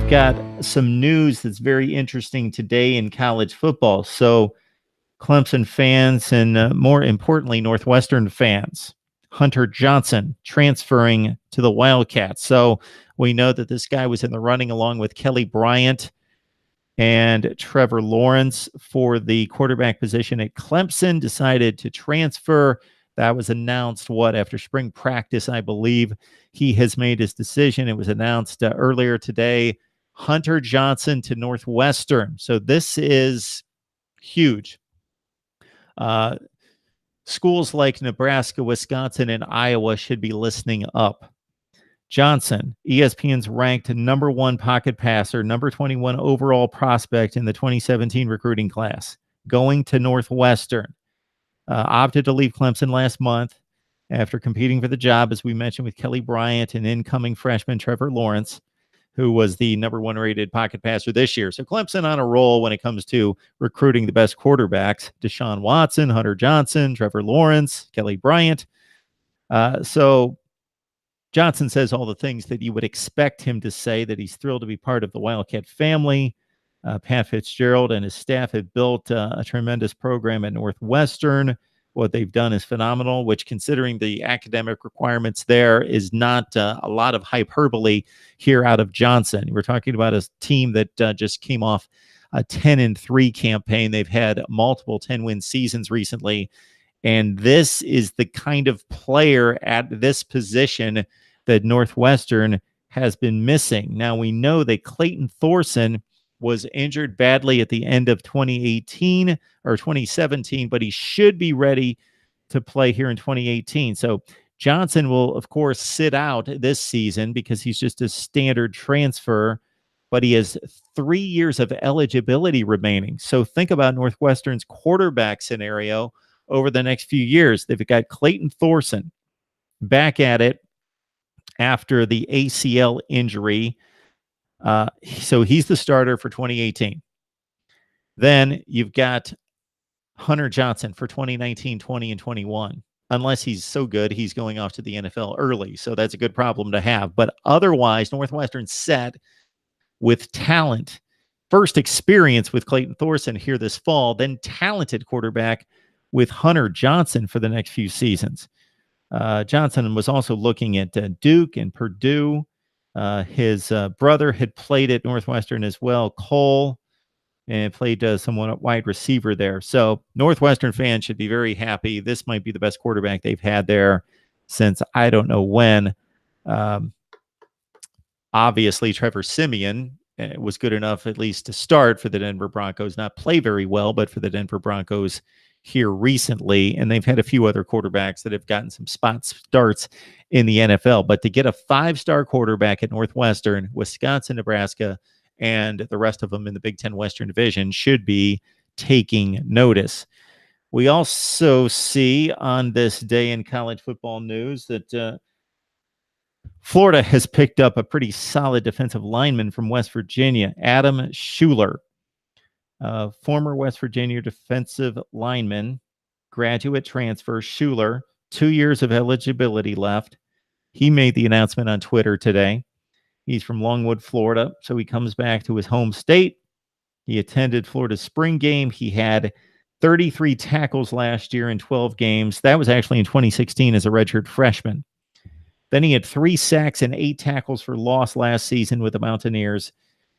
we've got some news that's very interesting today in college football. So, Clemson fans and more importantly, Northwestern fans, Hunter Johnson transferring to the Wildcats. So, we know that this guy was in the running along with Kelly Bryant and Trevor Lawrence for the quarterback position at Clemson, decided to transfer. That was announced, after spring practice, I believe. He has made his decision. It was announced earlier today. Hunter Johnson to Northwestern. So this is huge. Schools like Nebraska, Wisconsin, and Iowa should be listening up. Johnson, ESPN's ranked number 1 pocket passer, number 21 overall prospect in the 2017 recruiting class, going to Northwestern. Opted to leave Clemson last month after competing for the job, as we mentioned, with Kelly Bryant and incoming freshman Trevor Lawrence, who was the number 1 rated pocket passer this year. So Clemson on a roll when it comes to recruiting the best quarterbacks: Deshaun Watson, Hunter Johnson, Trevor Lawrence, Kelly Bryant. So Johnson says all the things that you would expect him to say, that he's thrilled to be part of the Wildcat family. Pat Fitzgerald and his staff have built a tremendous program at Northwestern. What they've done is phenomenal, which, considering the academic requirements there, is not a lot of hyperbole here out of Johnson. We're talking about a team that just came off a 10-3 campaign. They've had multiple 10-win seasons recently. And this is the kind of player at this position that Northwestern has been missing. Now, we know that Clayton Thorson was injured badly at the end of 2018 or 2017, but he should be ready to play here in 2018. So Johnson will, of course, sit out this season because he's just a standard transfer, but he has 3 years of eligibility remaining. So think about Northwestern's quarterback scenario over the next few years. They've got Clayton Thorson back at it after the ACL injury. So he's the starter for 2018. Then you've got Hunter Johnson for 2019, 20, and 21. Unless he's so good, he's going off to the NFL early. So that's a good problem to have. But otherwise, Northwestern's set with talent. First, experience with Clayton Thorson here this fall, then talented quarterback with Hunter Johnson for the next few seasons. Johnson was also looking at Duke and Purdue. His brother had played at Northwestern as well, Cole, and played somewhat wide receiver there. So Northwestern fans should be very happy. This might be the best quarterback they've had there since I don't know when. Obviously, Trevor Siemian was good enough at least to start for the Denver Broncos, not play very well, but for the Denver Broncos here recently. And they've had a few other quarterbacks that have gotten some spot starts in the NFL. But to get a 5-star quarterback at Northwestern, Wisconsin, Nebraska, and the rest of them in the Big Ten Western Division should be taking notice. We also see on this day in college football news that Florida has picked up a pretty solid defensive lineman from West Virginia, Adam Shuler. Former West Virginia defensive lineman, graduate transfer, Schuler, 2 years of eligibility left. He made the announcement on Twitter today. He's from Longwood, Florida, so he comes back to his home state. He attended Florida's spring game. He had 33 tackles last year in 12 games. That was actually in 2016 as a redshirt freshman. Then he had 3 sacks and 8 tackles for loss last season with the Mountaineers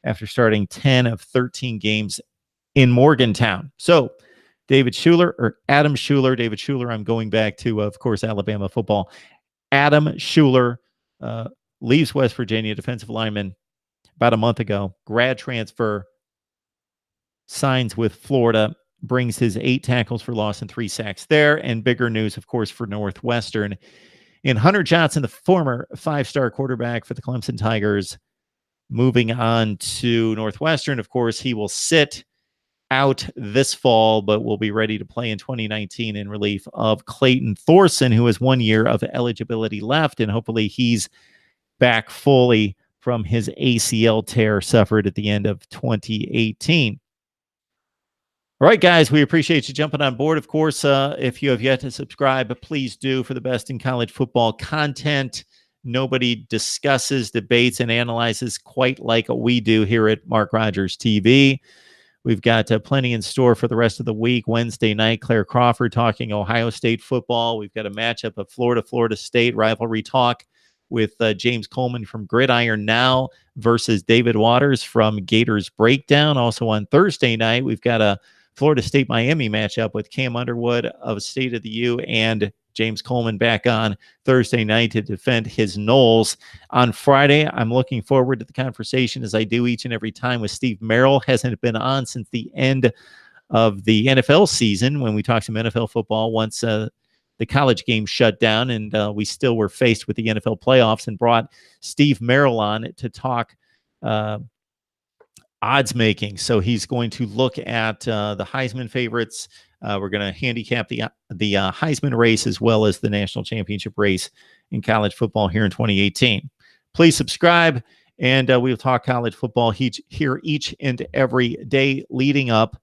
after starting 10 of 13 games in Morgantown. So Adam Schuler, I'm going back to, of course, Alabama football. Adam Schuler leaves West Virginia, defensive lineman, about a month ago, grad transfer, signs with Florida, brings his 8 tackles for loss and 3 sacks there. And bigger news, of course, for Northwestern. In Hunter Johnson, the former 5-star quarterback for the Clemson Tigers, moving on to Northwestern. Of course, he will sit out this fall, but will be ready to play in 2019 in relief of Clayton Thorson, who has 1 year of eligibility left, and hopefully he's back fully from his ACL tear suffered at the end of 2018. All right, guys, we appreciate you jumping on board. Of course, if you have yet to subscribe, please do, for the best in college football content. nobody discusses, debates, and analyzes quite like we do here at Mark Rogers TV. We've got plenty in store for the rest of the week. Wednesday night, Claire Crawford talking Ohio State football. We've got a matchup of Florida State, rivalry talk with James Coleman from Gridiron Now versus David Waters from Gators Breakdown. Also on Thursday night, we've got a Florida State Miami matchup with Cam Underwood of State of the U and James Coleman back on Thursday night to defend his Noles. On Friday, I'm looking forward to the conversation, as I do each and every time, with Steve Merrill. Hasn't been on since the end of the NFL season when we talked some NFL football once the college game shut down, and we still were faced with the NFL playoffs, and brought Steve Merrill on to talk odds making. So he's going to look at the Heisman favorites. We're going to handicap the Heisman race as well as the national championship race in college football here in 2018. Please subscribe, and we'll talk college football here each and every day leading up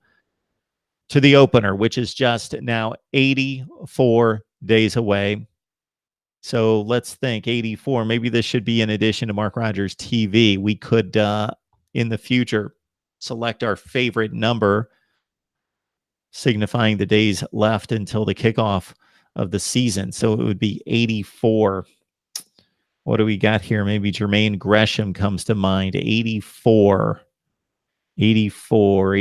to the opener, which is just now 84 days away. So let's think, 84. Maybe this should be in addition to Mark Rogers TV. We could, in the future, select our favorite number, signifying the days left until the kickoff of the season. So it would be 84. What do we got here? Maybe Jermaine Gresham comes to mind. 84. 84.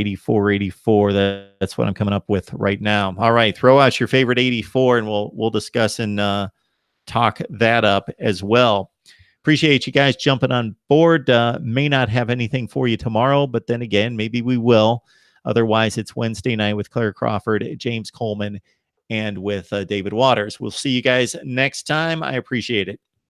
That's what I'm coming up with right now. All right, throw out your favorite 84, and we'll discuss and talk that up as well. Appreciate you guys jumping on board. May not have anything for you tomorrow, but then again, maybe we will. Otherwise, it's Wednesday night with Claire Crawford, James Coleman, and with David Waters. We'll see you guys next time. I appreciate it.